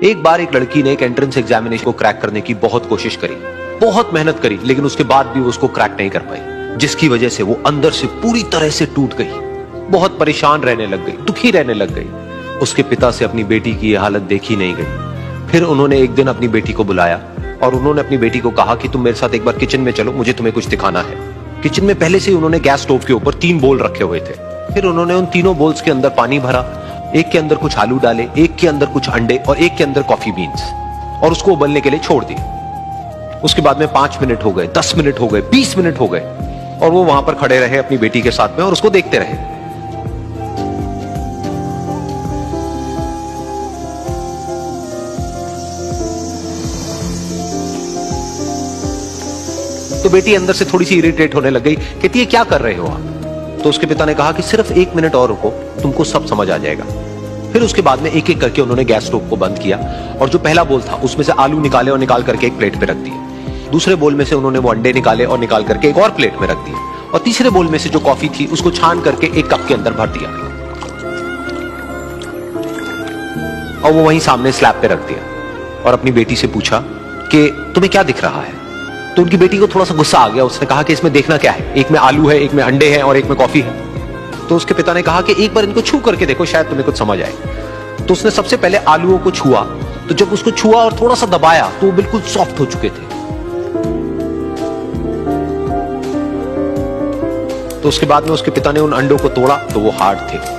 एक बार एक लड़की ने एक एंट्रेंस एग्जामिनेशन को क्रैक करने की बहुत कोशिश करी, बहुत मेहनत करी, लेकिन उसके बाद भी वो उसको क्रैक नहीं कर पाई, जिसकी वजह से वो अंदर से पूरी तरह से टूट गई, बहुत परेशान रहने लग गई, दुखी रहने लग गई। उसके पिता से अपनी बेटी की यह हालत देखी नहीं गई। फिर उन्होंने एक दिन अपनी बेटी को बुलाया और उन्होंने अपनी बेटी को कहा कि तुम मेरे साथ एक बार किचन में चलो, मुझे तुम्हें कुछ दिखाना है। किचन में पहले से ही उन्होंने गैस स्टोव के ऊपर 3 बोल रखे हुए थे। फिर उन्होंने उन तीनों बोल्स के अंदर पानी भरा, एक के अंदर कुछ आलू डाले, एक के अंदर कुछ अंडे और एक के अंदर कॉफी बीन्स, और उसको उबलने के लिए छोड़ दिया। उसके बाद में 5 मिनट हो गए, 10 मिनट हो गए, 20 मिनट हो गए, और वो वहां पर खड़े रहे अपनी बेटी के साथ में और उसको देखते रहे। तो बेटी अंदर से थोड़ी सी इरिटेट होने लग गई, कहती है क्या कर रहे हो आप? तो उसके पिता ने कहा कि सिर्फ 1 मिनट और रुको, तुमको सब समझ आ जाएगा। फिर उसके बाद में एक एक करके उन्होंने गैस स्टोव को बंद किया और जो पहला बोल था उसमें से आलू निकाले और निकाल करके एक प्लेट पे रख दिए। दूसरे बोल में से उन्होंने वो अंडे निकाले और निकाल करके एक और प्लेट में रख दिए, और तीसरे बोल में से जो कॉफी थी उसको छान करके एक कप के अंदर भर दिया और वो वहीं सामने स्लैब पे रख दिया और अपनी बेटी से पूछा कि तुम्हें क्या दिख रहा है? तो उनकी बेटी को थोड़ा सा गुस्सा आ गया। उसने कहा कि इसमें देखना क्या है, एक में आलू है, एक में अंडे हैं और एक में कॉफी है। तो उसके पिता ने कहा कि एक बार इनको छू करके देखो, शायद तुम्हें कुछ समझ आए। तो उसने सबसे पहले आलूओं को छुआ, तो जब उसको छुआ और थोड़ा सा दबाया तो वो बिल्कुल सॉफ्ट हो चुके थे। तो उसके बाद में उसके पिता ने उन अंडों को तोड़ा तो वो हार्ड थे।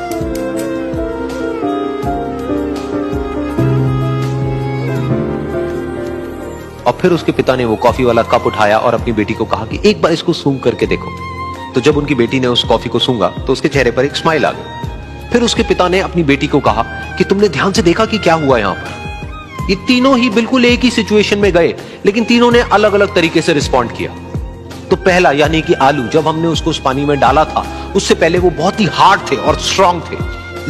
और फिर उसके पिता ने वो कॉफी वाला कप उठाया और अपनी बेटी को कहा कि एक बार इसको सूंघ करके देखो। तो जब उनकी बेटी ने उस कॉफी को सूंघा तो उसके चेहरे पर एक स्माइल आ गई। फिर उसके पिता ने अपनी बेटी को कहा कि तुमने ध्यान से देखा कि क्या हुआ यहां पर? ये तीनों ही बिल्कुल एक ही सिचुएशन में गए, लेकिन तीनों ने अलग अलग तरीके से रिस्पॉन्ड किया। तो पहला यानी कि आलू, जब हमने उसको उस पानी में डाला था उससे पहले वो बहुत ही हार्ड थे और स्ट्रांग थे,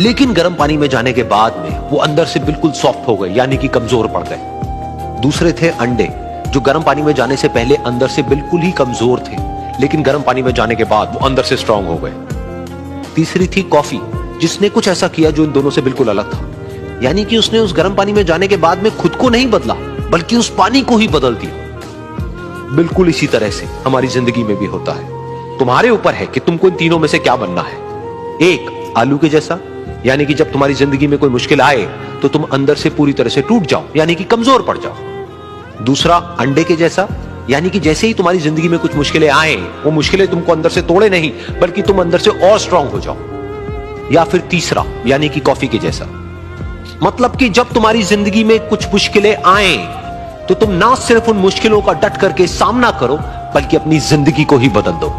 लेकिन गर्म पानी में जाने के बाद में वो अंदर से बिल्कुल सॉफ्ट हो गए, यानी कि कमजोर पड़ गए। दूसरे थे अंडे, जो गर्म पानी में जाने से पहले अंदर से बिल्कुल ही कमजोर थे, लेकिन गर्म पानी में जाने के बाद वो अंदर से स्ट्रांग हो गए। तीसरी थी कॉफी, जिसने कुछ ऐसा किया जो इन दोनों से बिल्कुल अलग था, यानी कि उसने उस गर्म पानी में जाने के बाद में खुद को नहीं बदला, बल्कि उस पानी को ही बदल दिया। बिल्कुल इसी तरह से हमारी जिंदगी में भी होता है। तुम्हारे ऊपर है कि तुमको इन तीनों में से क्या बनना है। एक, आलू के जैसा, यानी कि जब तुम्हारी जिंदगी में कोई मुश्किल आए तो तुम अंदर से पूरी तरह से टूट जाओ, यानी कि कमजोर पड़ जाओ। दूसरा, अंडे के जैसा, यानी कि जैसे ही तुम्हारी जिंदगी में कुछ मुश्किलें आए, वो मुश्किलें तुमको अंदर से तोड़े नहीं, बल्कि तुम अंदर से और स्ट्रांग हो जाओ। या फिर तीसरा, यानी कि कॉफी के जैसा, मतलब कि जब तुम्हारी जिंदगी में कुछ मुश्किलें आए तो तुम ना सिर्फ उन मुश्किलों का डट करके सामना करो, बल्कि अपनी जिंदगी को ही बदल दो।